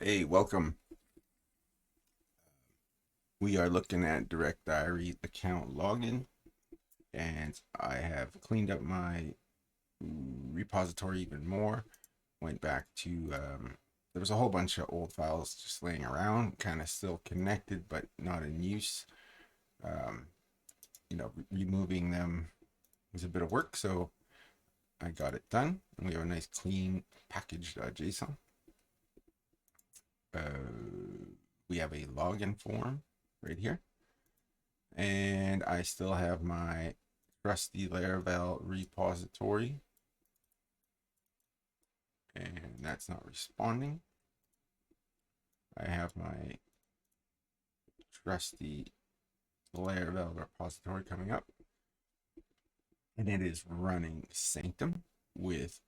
Hey, welcome. We are looking at directory account login, and I have cleaned up my repository even more. Went back to, there was a whole bunch of old files just laying around, kind of still connected, but not in use. Um, removing them was a bit of work, so I got it done. And we have a nice clean package.json. We have a login form right here. And I still have my trusty Laravel repository, and that's not responding. I have my trusty Laravel repository coming up, and it is running Sanctum with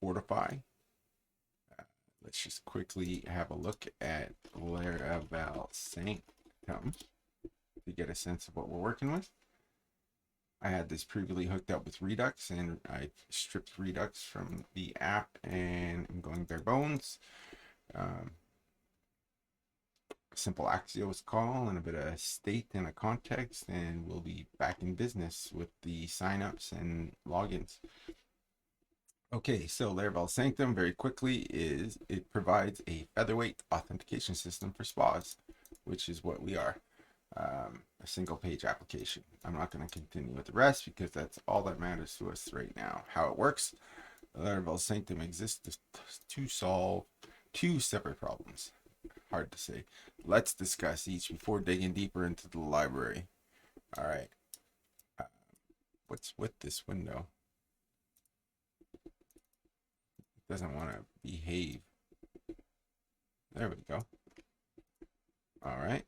Fortify. Let's just quickly have a look at Laravel Sanctum to get a sense of what we're working with. I had this previously hooked up with Redux, and I stripped Redux from the app, and I'm going bare bones. Simple Axios call and a bit of state and a context, and we'll be back in business with the signups and logins. Okay, so Laravel Sanctum, very quickly, it provides a featherweight authentication system for spas, which is what we are. A single page application. I'm not going to continue with the rest because that's all that matters to us right now. How it works: Laravel Sanctum exists to solve two separate problems. Hard to say. Let's discuss each before digging deeper into the library. All right. Uh, what's with this window? It doesn't want to behave. There we go. All right.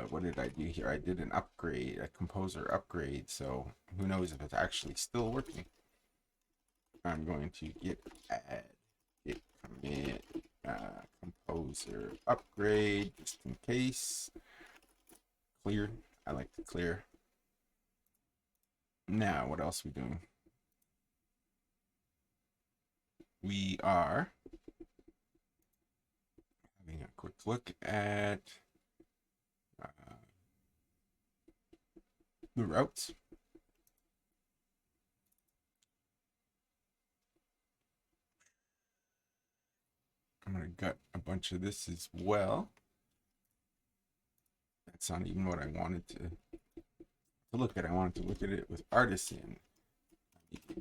What did I do here? I did an upgrade, a composer upgrade. So who knows if it's actually still working. I'm going to git add, git commit, composer upgrade, just in case. Clear. I like to clear. Now, what else are we doing? We are having a quick look at the routes. I'm going to gut a bunch of this as well. That's not even what I wanted to look at. I wanted to look at it with Artisan.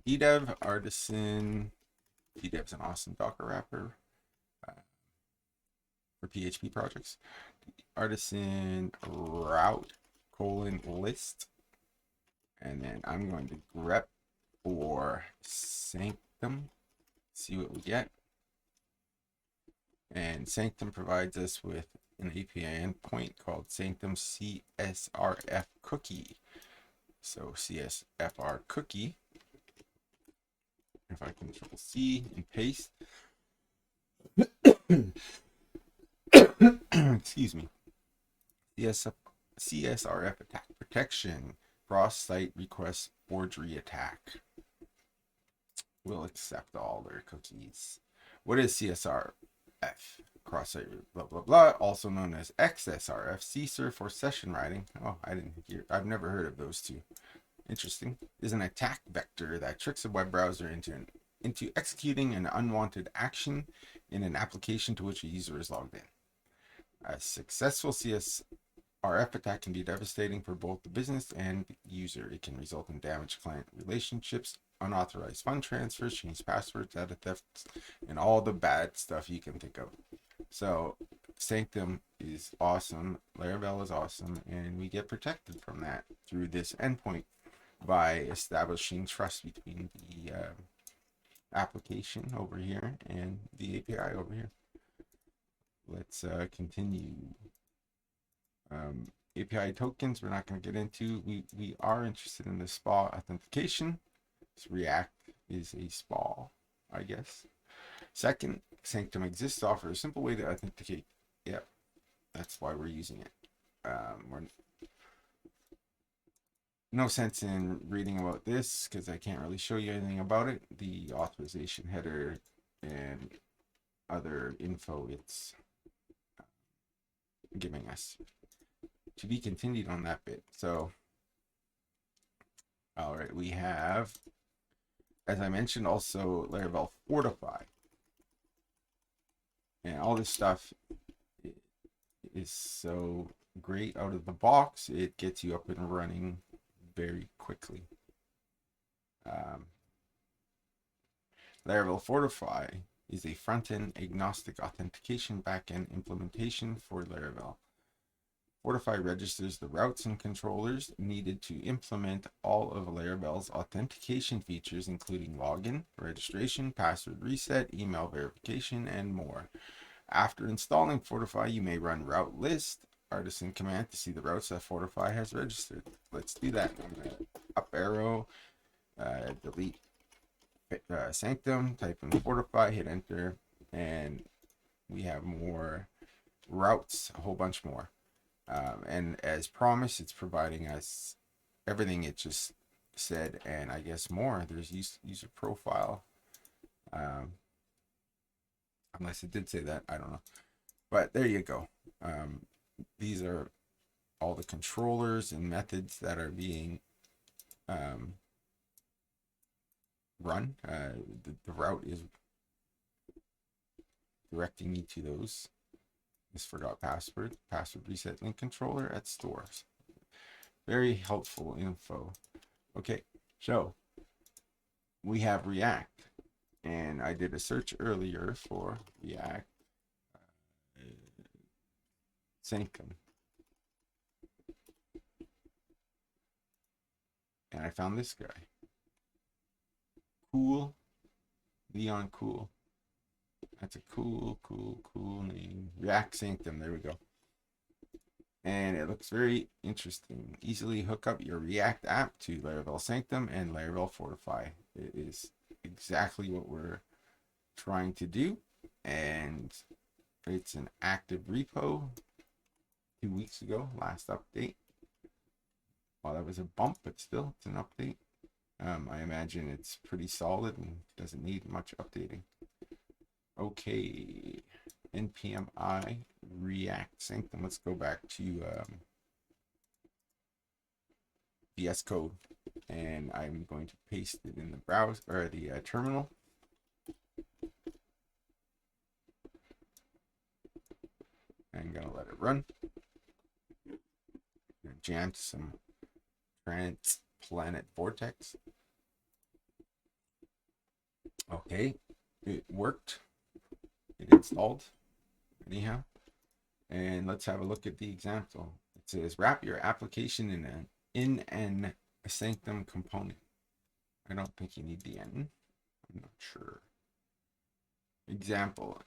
Dev, Artisan. Dev's an awesome Docker wrapper for PHP projects. Artisan route :list. And then I'm going to grep for Sanctum, see what we get. And Sanctum provides us with an API endpoint called Sanctum CSRF cookie. So CSFR cookie, if I Control C and paste, excuse me, CSRF attack protection, cross-site request forgery attack. We'll accept all their cookies. What is CSRF? Cross-site blah blah blah, also known as XSRF, CSRF for session writing. Oh, I've never heard of those two. Interesting. Is an attack vector that tricks a web browser into executing an unwanted action in an application to which a user is logged in. A successful CSRF attack can be devastating for both the business and the user. It can result in damaged client relationships, unauthorized fund transfers, changed passwords, data thefts, and all the bad stuff you can think of. So Sanctum is awesome, Laravel is awesome, and we get protected from that through this endpoint by establishing trust between the application over here and the API over here. Let's continue. API tokens we're not going to get into. We are interested in the SPA authentication. So React is a SPA, I guess. Second, Sanctum exists, offers a simple way to authenticate. Yep, that's why we're using it. We're no sense in reading about this because I can't really show you anything about it. The authorization header and other info it's giving us. To be continued on that bit. So, all right, we have, as I mentioned, also Laravel Fortify. And all this stuff is so great out of the box. It gets you up and running very quickly. Laravel Fortify is a front-end agnostic authentication backend implementation for Laravel. Fortify registers the routes and controllers needed to implement all of Laravel's authentication features, including login, registration, password reset, email verification, and more. After installing Fortify, you may run route list artisan command to see the routes that Fortify has registered. Let's do that. I'm going to up arrow, delete Sanctum, type in Fortify, hit enter, and we have more routes, a whole bunch more. And as promised, it's providing us everything it just said, and I guess more. There's user profile. Unless it did say that, I don't know. But there you go. These are all the controllers and methods that are being run. The route is directing me to those. Just forgot password reset link controller at stores. Very helpful info. Okay, so we have React, and I did a search earlier for React Sanctum, and I found this guy, Cool Leon Cool. That's a cool name. React Sanctum. There we go. And it looks very interesting. Easily hook up your React app to Laravel Sanctum and Laravel Fortify. It is exactly what we're trying to do. And it's an active repo 2 weeks ago, last update. Well, that was a bump, but still, it's an update. I imagine it's pretty solid and doesn't need much updating. Okay, npm I react sanctum. Let's go back to VS Code, and I'm going to paste it in the browser or the terminal. I'm gonna let it run. Jam to some Planet Vortex. Okay, it worked. It installed anyhow, and let's have a look at the example. It says wrap your application in an Sanctum component. I don't think you need the N. I'm not sure. Example: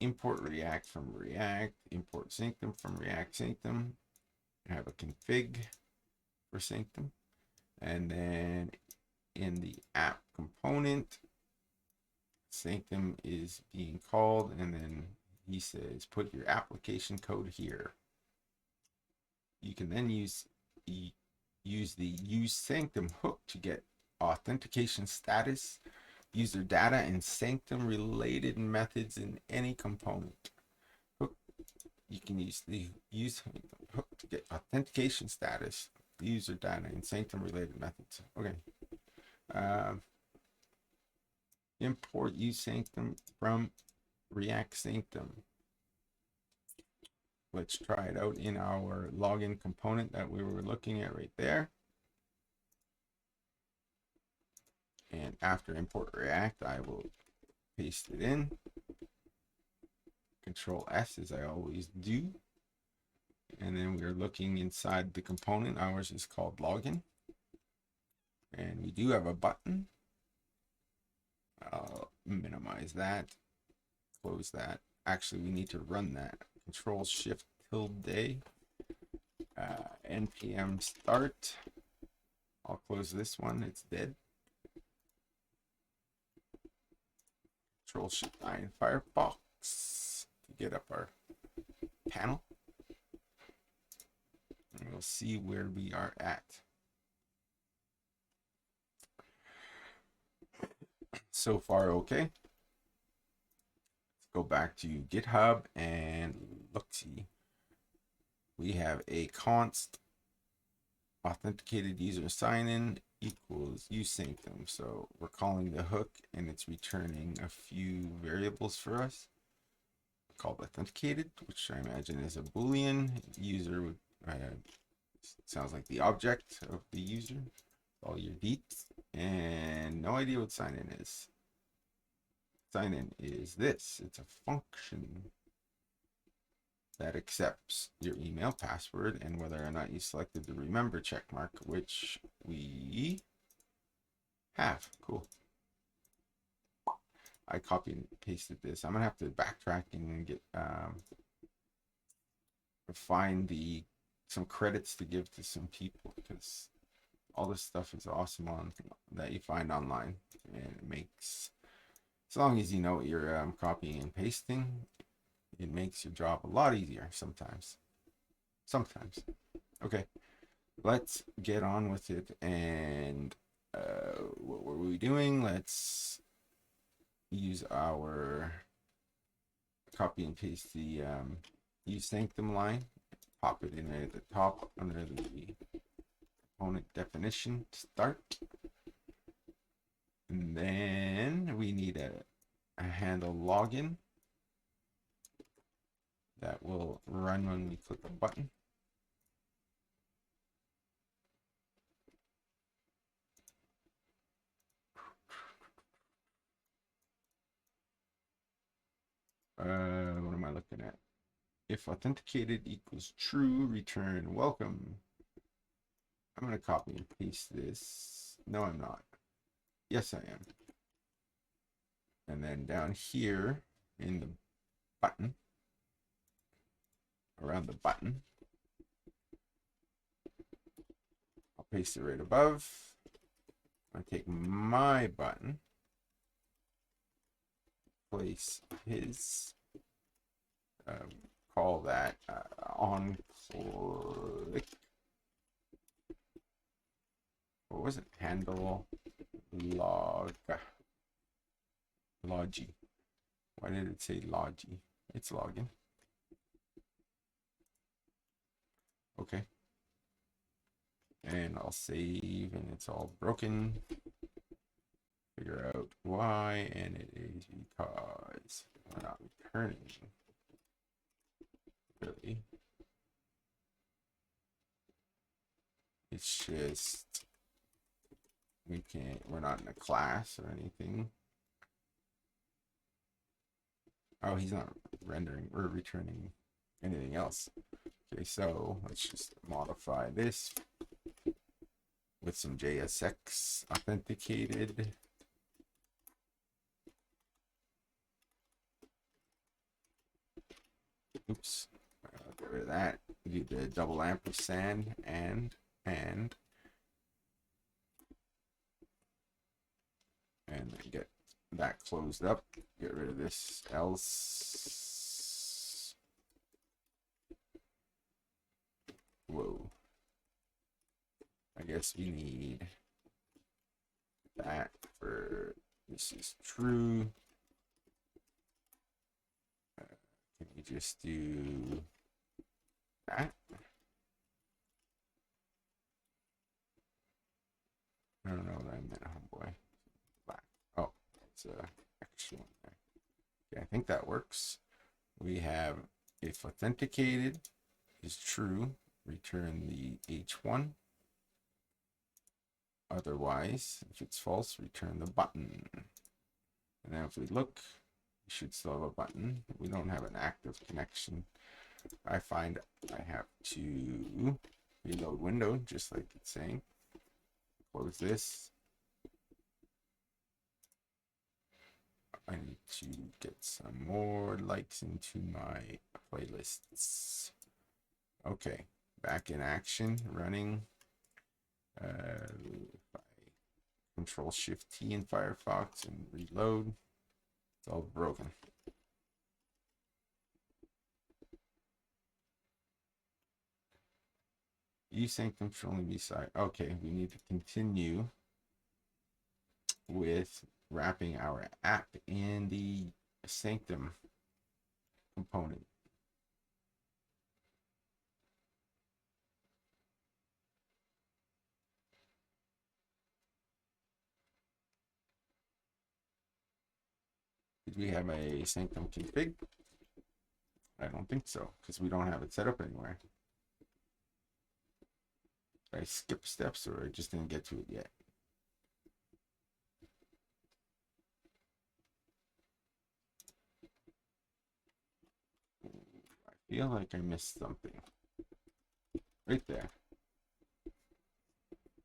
import React from React, import Sanctum from React Sanctum. I have a config for Sanctum, and then in the app component, Sanctum is being called, and then he says put your application code here. You can then use the use Sanctum hook to get authentication status, user data, and Sanctum related methods in any component. Hook, you can use the use hook to get authentication status, user data, and Sanctum related methods. Okay. Import use Sanctum from React Sanctum. Let's try it out in our login component that we were looking at right there. And after import React, I will paste it in. Control S, as I always do. And then we're looking inside the component. Ours is called login. And we do have a button. I'll minimize that. Close that. Actually, we need to run that. Control Shift tilde. npm start. I'll close this one. It's dead. Control Shift I in Firefox to get up our panel. And we'll see where we are at. So far, okay. Let's go back to GitHub and look-see. We have a const authenticated user sign-in equals use sanctum. So we're calling the hook and it's returning a few variables for us called authenticated, which I imagine is a Boolean. User would sounds like the object of the user. All your deets, and no idea what sign in is. Sign in is this. It's a function that accepts your email password and whether or not you selected the remember check mark, which we have. Cool. I copied and pasted this. I'm gonna have to backtrack and get find some credits to give to some people, because all this stuff is awesome that you find online, and it makes, as long as you know what you're copying and pasting, it makes your job a lot easier sometimes. Okay, let's get on with it. And what were we doing? Let's use our copy and paste the use sanctum line, pop it in at the top under the component definition start, and then we need a handle login that will run when we click a button. What am I looking at? If authenticated equals true, return welcome. I'm going to copy and paste this. No, I'm not. Yes, I am. And then down here in the button, around the button, I'll paste it right above. I take my button, place his, call that on click. What was it? Handle logi. Why did it say logi? It's login. Okay. And I'll save, and it's all broken. Figure out why, and it is because we're not returning. Really? It's just we're not in a class or anything. Oh, he's not rendering or returning anything else. Okay, so let's just modify this with some JSX authenticated. Oops, get rid of that. Do the double ampersand and then get that closed up. Get rid of this else. Whoa. I guess we need that for this is true. Can we just do that? I don't know what I meant, homeboy. Black. Oh, it's a extra one there. Okay, I think that works. We have if authenticated is true, return the H1. Otherwise, if it's false, return the button. And then if we look, we should still have a button. We don't have an active connection. I find I have to reload window, just like it's saying. Close this. I need to get some more likes into my playlists. Okay, back in action, running. Control Shift T in Firefox and reload. It's all broken. Use sanctum should only be side. Okay, we need to continue with wrapping our app in the sanctum component. Did we have a Sanctum config? I don't think so, because we don't have it set up anywhere. Did I skip steps, or I just didn't get to it yet? I feel like I missed something. Right there.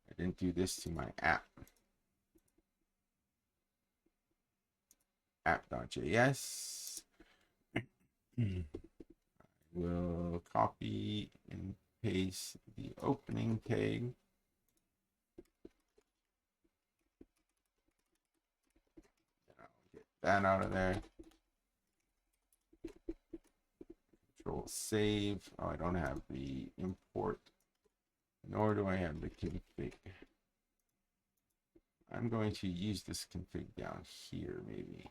I didn't do this to my app. App.js. We'll copy and paste the opening tag. I'll get that out of there. Control save. Oh, I don't have the import, nor do I have the config. I'm going to use this config down here, maybe.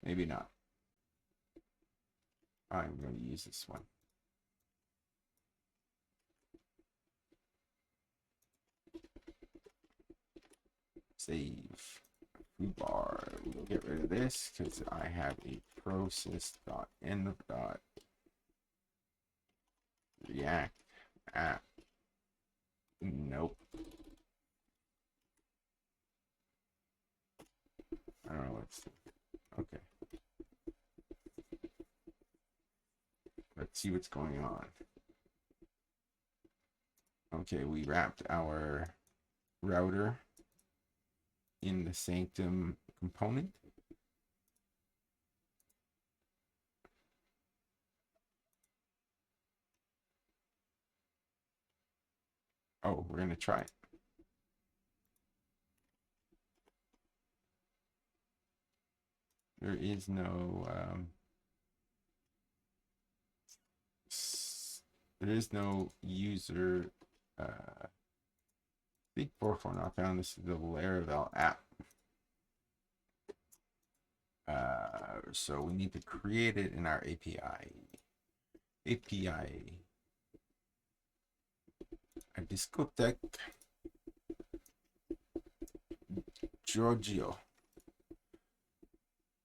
Maybe not. I'm going to use this one. Save. Foobar. We'll get rid of this because I have a process.env.react app. Nope. I don't know what's okay. Let's see what's going on. Okay, we wrapped our router in the Sanctum component. Oh, we're gonna try it. There is no user. Big 4 not found. This is the Laravel app. So we need to create it in our API. A discotheque. Giorgio.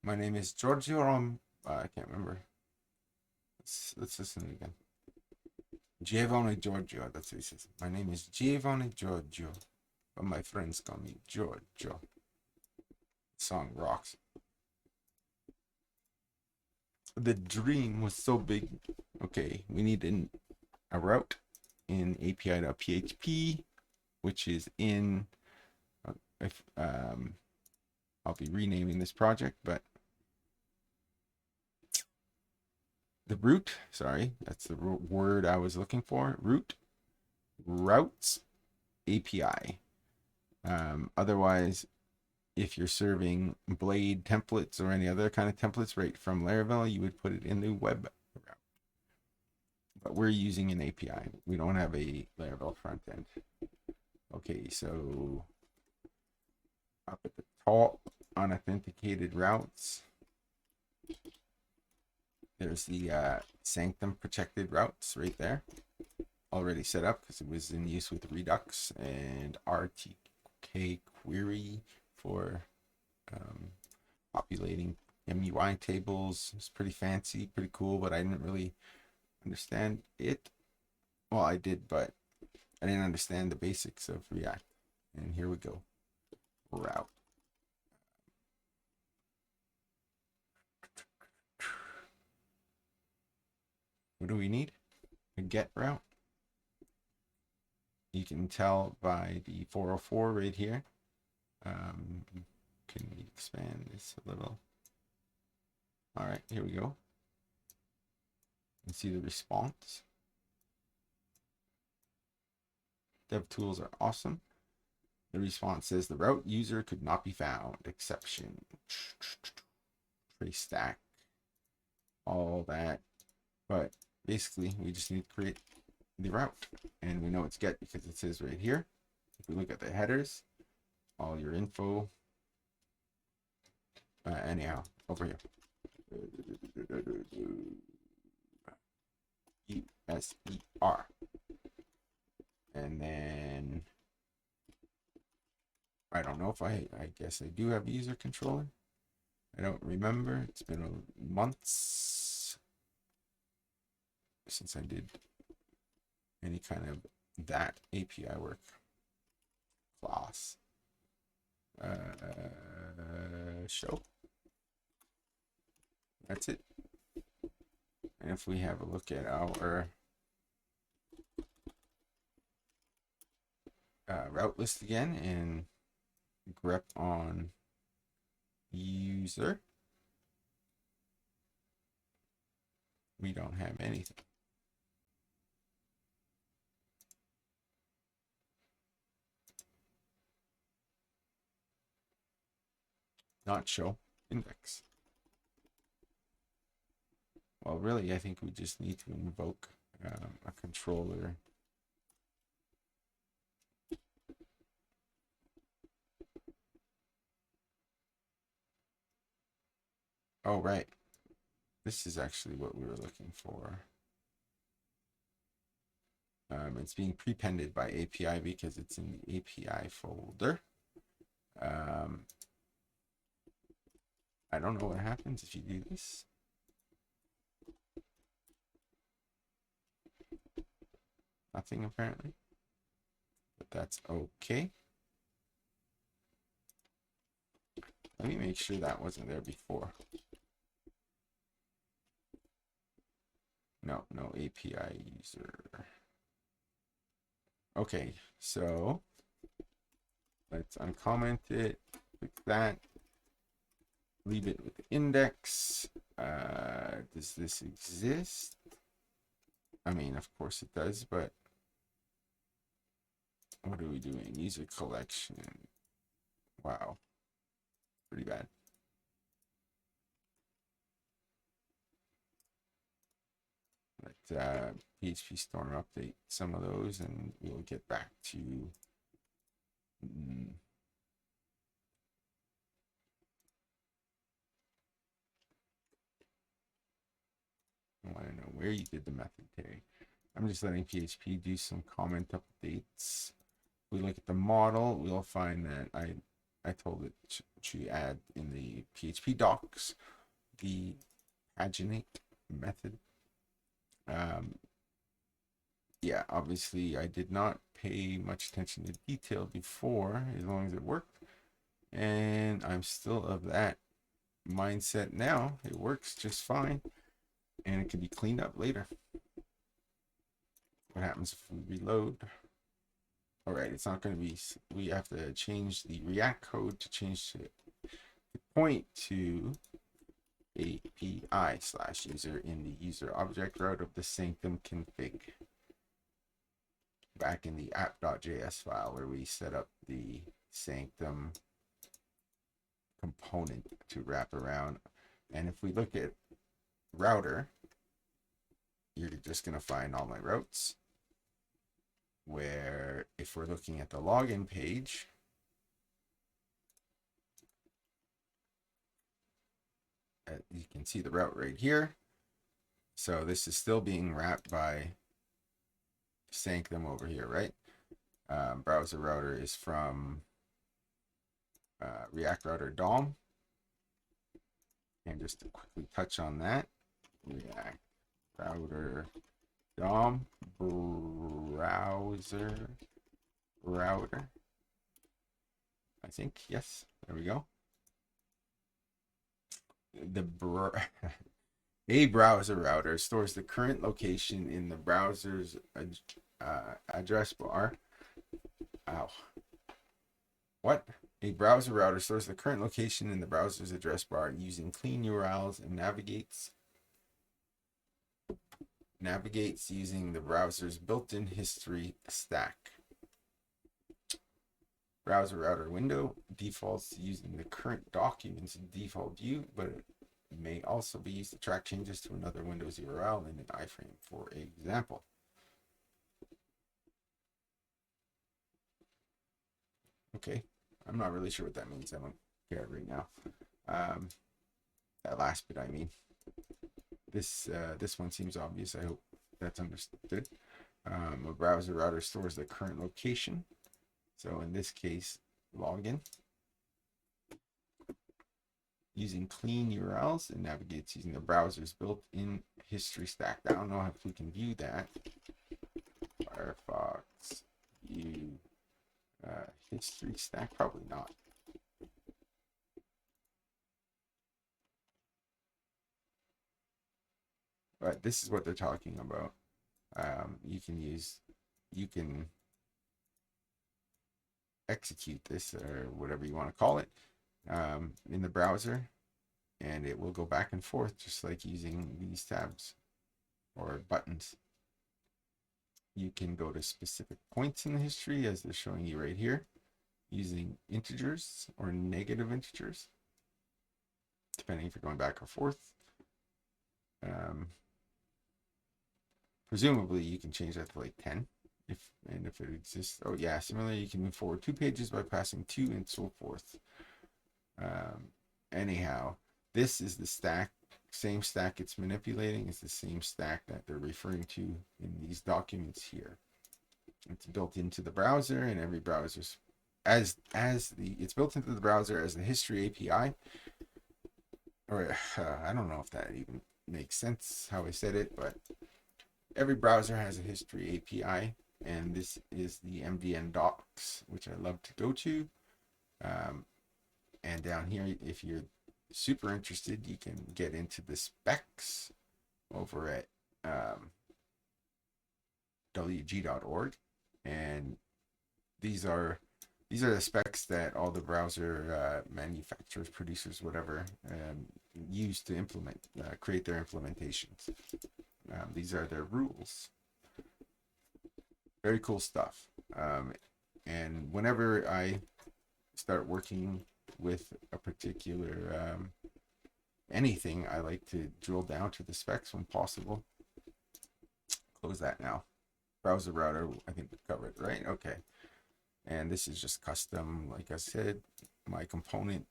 My name is Giorgio. I can't remember. Let's listen again. Giovanni Giorgio. That's what he says. My name is Giovanni Giorgio, but my friends call me Giorgio. The song rocks. The dream was so big. Okay, we need a route in api.php, which is in. I'll be renaming this project, but the root, sorry, that's the word I was looking for. Routes API. Otherwise, if you're serving Blade templates or any other kind of templates right from Laravel, you would put it in the web route. But we're using an API. We don't have a Laravel front end. Okay, so up at the top, unauthenticated routes. There's the Sanctum protected routes right there, already set up because it was in use with Redux and RTK query for populating MUI tables. It's pretty fancy, pretty cool, but I didn't really understand it. Well, I did, but I didn't understand the basics of React. And here we go. Route. What do we need? A get route. You can tell by the 404 right here. Can we expand this a little? All right, here we go. You see the response. Dev tools are awesome. The response says the route user could not be found. Exception. Trace stack. All that. But basically, we just need to create the route. And we know it's get because it says right here. If we look at the headers, all your info. Anyhow, over here. USER. And then I don't know if I guess I do have a user controller. I don't remember. It's been months since I did any kind of that API work. Class. Show. That's it. And if we have a look at our route list again and grep on user, we don't have anything. Not show index. Well, really, I think we just need to invoke a controller. Oh, right. This is actually what we were looking for. It's being prepended by API because it's in the API folder. I don't know what happens if you do this. Nothing apparently, but that's okay. Let me make sure that wasn't there before. No API user. Okay, so let's uncomment it, click that, leave it with the index. Does this exist? I mean, of course it does, but what are we doing? User collection. Wow, pretty bad. Let PHP Storm update some of those, and we'll get back to I want to know where you did the method tag. I'm just letting PHP do some comment updates. If we look at the model, we'll find that I told it to add in the PHP docs the paginate method. Yeah, obviously I did not pay much attention to detail before, as long as it worked, and I'm still of that mindset now. It works just fine, and it can be cleaned up later. What happens if we reload? All right, it's not going to be, we have to change the React code to change to point to API/user in the user object route of the Sanctum config back in the app.js file where we set up the Sanctum component to wrap around. And if we look at router, you're just going to find all my routes, where if we're looking at the login page, you can see the route right here. So this is still being wrapped by Sanctum over here, right? Browser router is from React Router DOM. And just to quickly touch on that, React Router DOM browser router. I think, yes, there we go. A browser router stores the current location in the browser's address bar. Ow. What? A browser router stores the current location in the browser's address bar using clean URLs and navigates using the browser's built-in history stack. Browser router window defaults using the current document's default view, but it may also be used to track changes to another Windows URL in an iframe, for example. Okay, I'm not really sure what that means. I don't care right now. That last bit, I mean. this one seems obvious. I hope that's understood. A browser router stores the current location. So in this case, login using clean URLs and navigates using the browser's built-in history stack. I don't know if we can view that. Firefox view history stack, probably not. But this is what they're talking about. You can execute this or whatever you want to call it in the browser, and it will go back and forth just like using these tabs or buttons. You can go to specific points in the history as they're showing you right here using integers or negative integers, depending if you're going back or forth. Presumably you can change that to like 10 if it exists. Oh yeah, similarly you can move forward 2 pages by passing 2 and so forth. Anyhow, this is the stack, same stack it's manipulating is the same stack that they're referring to in these documents here. It's built into the browser, and every browser's it's built into the browser as the history API. Or I don't know if that even makes sense how I said it, but every browser has a history API, and this is the MDN docs, which I love to go to. And down here, if you're super interested, you can get into the specs over at wg.org, and these are the specs that all the browser manufacturers, producers, whatever, use to create their implementations. These are their rules. Very cool stuff. And whenever I start working with a particular anything, I like to drill down to the specs when possible. Close that now. Browser router, I think we covered, right? Okay. And this is just custom, like I said, my component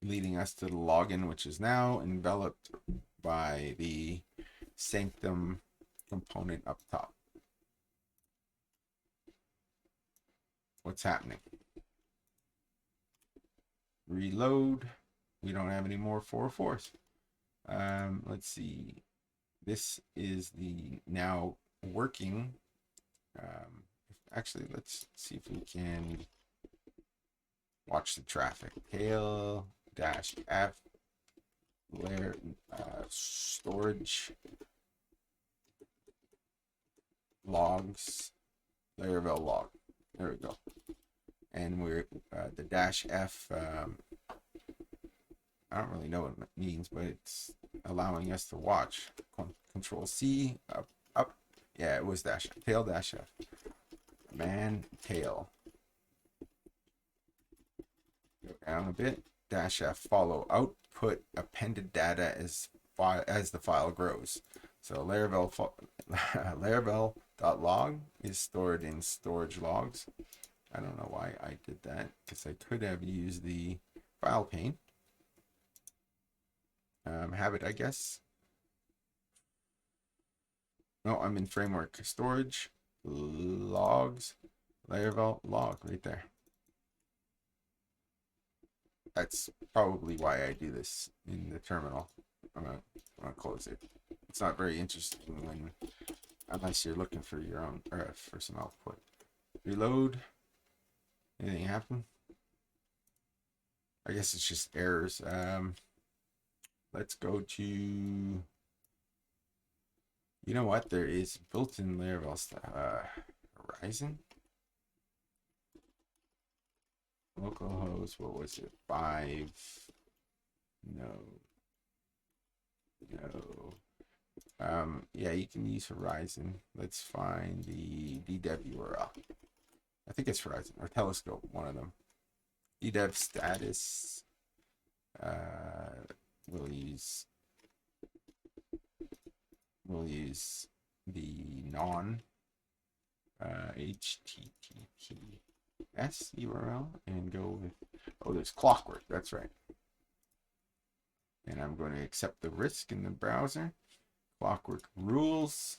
leading us to the login, which is now enveloped by the Sanctum component up top. What's happening? Reload. We don't have any more 404s. Let's see. This is the now working. Actually, let's see if we can watch the traffic. Tail-f layer storage logs Laravel log. There we go. And we're the -f. I don't really know what it means, but it's allowing us to watch. Control C up. Yeah, it was tail-f. Man tail. Go down a bit. -f follow output appended data as the file grows. So Laravel.log is stored in storage logs. I don't know why I did that, because I could have used the file pane. Habit, I guess. No, I'm in framework storage logs, Laravel log right there. That's probably why I do this in the terminal. I'm gonna close it. It's not very interesting unless you're looking for your own or for some output. Reload. Anything happen? I guess it's just errors. Let's go to. You know what? There is built-in Laravel Horizon. Localhost, what was it? 5. No. Yeah, you can use Horizon. Let's find the ddev URL. I think it's Horizon or Telescope, one of them. ddev status. We'll use the non HTTPS URL and go with, oh, there's Clockwork, that's right. And I'm going to accept the risk in the browser. Clockwork rules.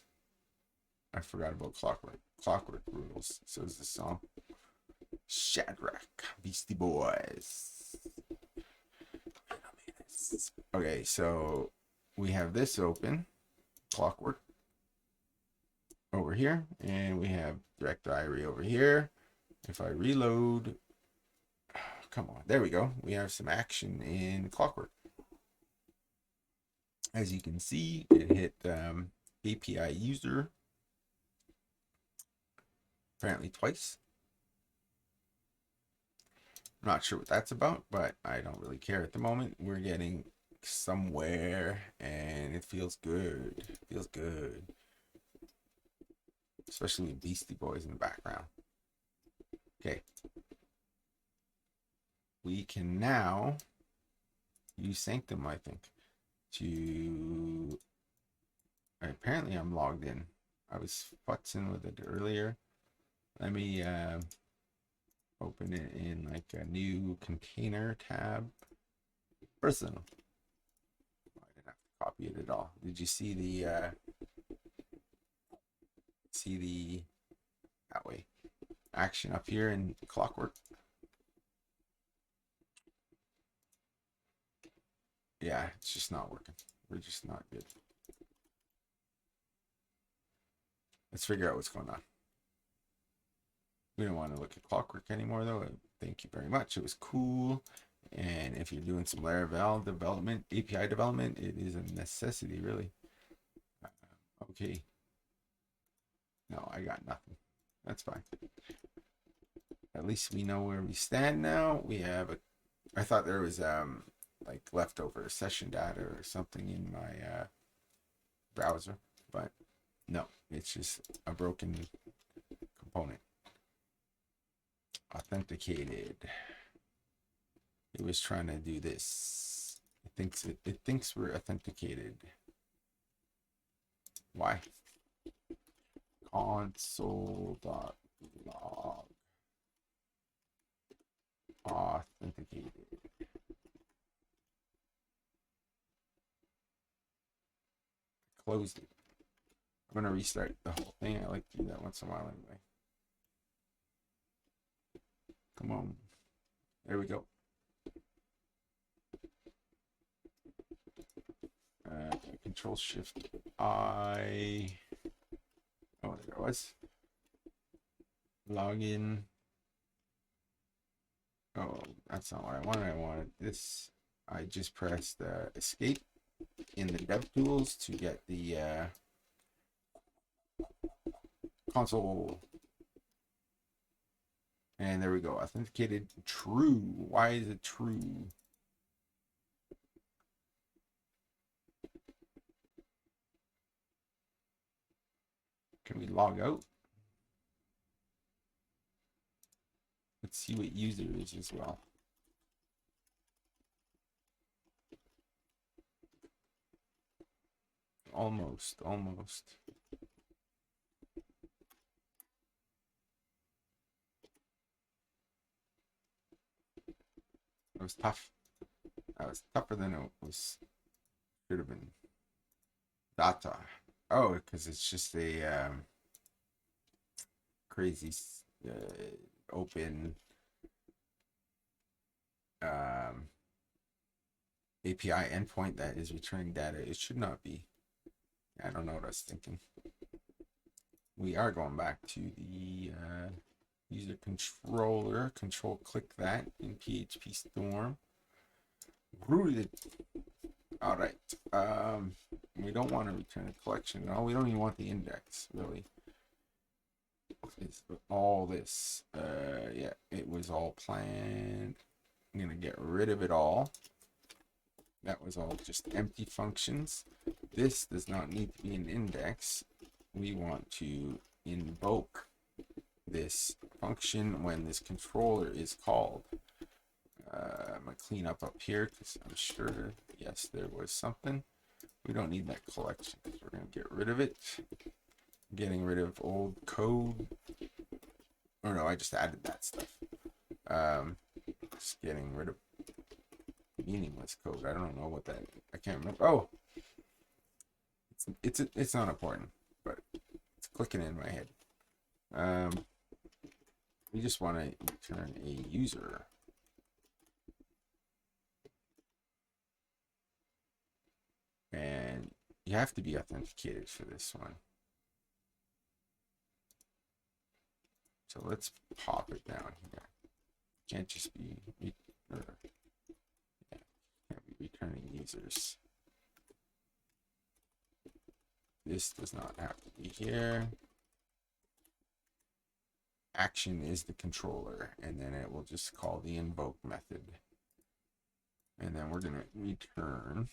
I forgot about clockwork. Clockwork rules. So is the song. Shadrach, Beastie Boys. Okay, so we have this open. Clockwork over here, and we have direct diary over here. If I reload, come on, there we go. We have some action in Clockwork. As you can see, it hit API user apparently twice. I'm not sure what that's about, but I don't really care at the moment. We're getting somewhere, and it feels good. It feels good. Especially with Beastie Boys in the background. Okay. We can now use Sanctum, I think, to... Apparently I'm logged in. I was futzing with it earlier. Let me open it in like a new container tab. Personal. I didn't have to copy it at all. Did you see the that way action up here in Clockwork? Yeah, it's just not working. We're just not good. Let's figure out what's going on. We don't want to look at Clockwork anymore, though. Thank you very much. It was cool. And if you're doing some Laravel development, API development, it is a necessity, really. Okay. No, I got nothing. That's fine. At least we know where we stand now. We have a... I thought there was like leftover session data or something in my browser, but no, it's just a broken component. Authenticated. It was trying to do this. It thinks we're authenticated. Why? Console.log authenticated. Closed it. I'm gonna restart the whole thing. I like to do that once in a while anyway. Come on. There we go. Control Shift I. Oh, there it was. Login. Oh, that's not what I wanted. I wanted this. I just pressed escape in the DevTools to get the console. And there we go. Authenticated true. Why is it true? Can we log out? Let's see what user is as well. Almost. It was tough. That was tougher than it was. Should have been. Data. Oh, because it's just a crazy open API endpoint that is returning data. It should not be. I don't know what I was thinking. We are going back to the user controller. Control click that in PHP Storm. Rooted. All right. We don't want to return a collection. No, we don't even want the index, really. It's all this. Yeah, it was all planned. I'm going to get rid of it all. That was all just empty functions. This does not need to be an index. We want to invoke this function when this controller is called. I'm going to clean up here because I'm sure, yes, there was something. We don't need that collection because we're going to get rid of it. Getting rid of old code. Oh no, I just added that stuff. Just getting rid of meaningless code. I don't know what that is. I can't remember. Oh, it's not important, but it's clicking in my head. We just want to return a user. And you have to be authenticated for this one. So let's pop it down here. Can't just be can't be returning users. This does not have to be here. Action is the controller, and then it will just call the invoke method. And then we're going to return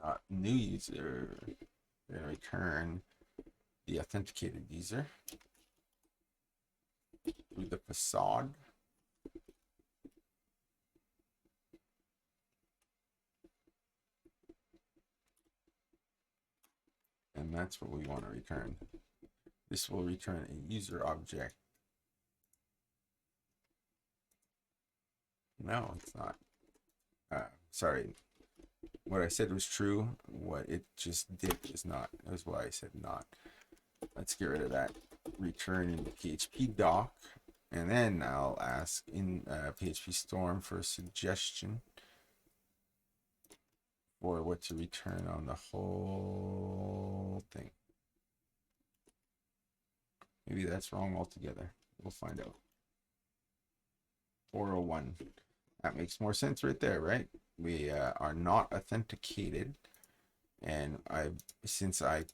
not new user. We're going to return the authenticated user through the facade. And that's what we want to return. This will return a user object. No, it's not. Sorry. What I said was true. What it just did is not. That's why I said not. Let's get rid of that. Return in the PHP doc. And then I'll ask in PHP Storm for a suggestion for what to return on the whole thing. Maybe that's wrong altogether. We'll find out. 401. That makes more sense right there, right? We are not authenticated. And since I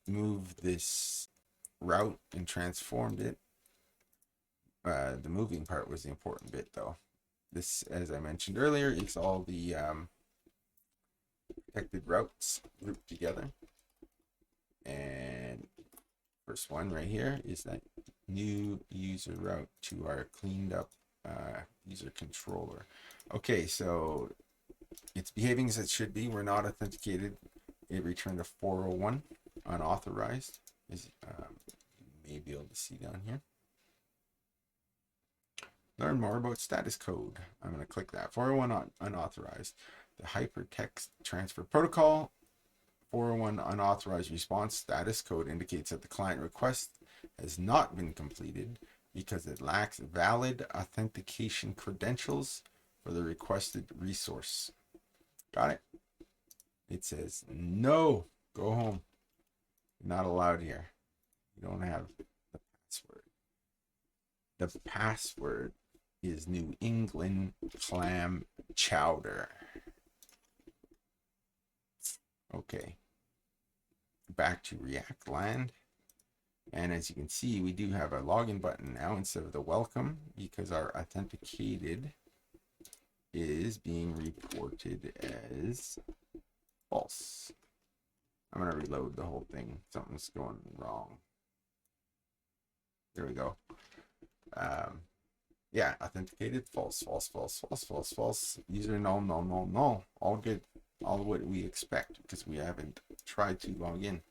moved this route and transformed it, the moving part was the important bit though. This, as I mentioned earlier, is all the protected routes grouped together. And first one right here is that new user route to our cleaned up user controller. Okay, so it's behaving as it should be. We're not authenticated. It returned a 401 unauthorized. You may be able to see down here. Learn more about status code. I'm going to click that. 401 unauthorized. The hypertext transfer protocol 401 unauthorized response status code indicates that the client request has not been completed because it lacks valid authentication credentials for the requested resource. Got it? It says, no, go home. You're not allowed here. You don't have the password. The password is New England clam chowder. Okay. Back to React land. And as you can see, we do have a login button now instead of the welcome because our authenticated is being reported as false. I'm going to reload the whole thing. Something's going wrong. There we go. Yeah, authenticated, false, false, false, false, false, false. User null, null, null, null. All good. All what we expect because we haven't tried to log in.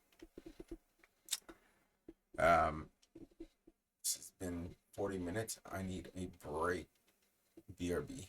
This has been 40 minutes. I need a break. BRB.